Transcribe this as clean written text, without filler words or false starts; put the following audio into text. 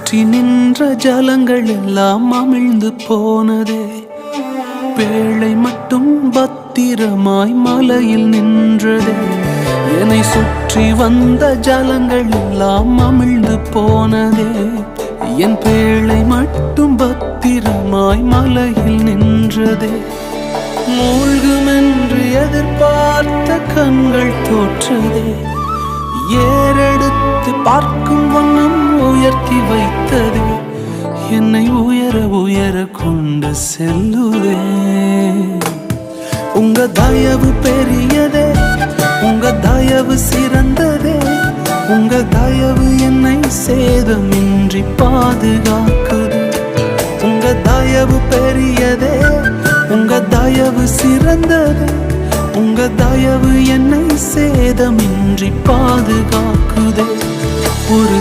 சுற்றி நின்ற ஜலங்கள் எல்லாம் அமிழ்ந்து போனதே. பேழை மட்டும் பத்திரமாய் மலையில் நின்றதே. என்னை சுற்றி வந்த ஜலங்கள் எல்லாம் அமிழ்ந்து போனதே. என் பேழை மட்டும் பத்திரமாய் மலையில் நின்றதே. மூழ்குமென்று எதிர்பார்த்த கண்கள் தோற்றதே. ஏறெடுத்து பார்க்கும் வண்ணம் உயர்த்தி வைத்ததே. என்னை உயர உயர கொண்டு செல்லுதே. உங்க தயவு பெரியதே, உங்க தயவு சிறந்ததே. உங்க தயவு என்னை சேதமின்றி பாதுகாக்குது. உங்க தயவு பெரியதே, உங்க தயவு சிறந்ததே. உங்க தயவு என்னை சேதமின்றி பாதுகாக்குதே. ஒரு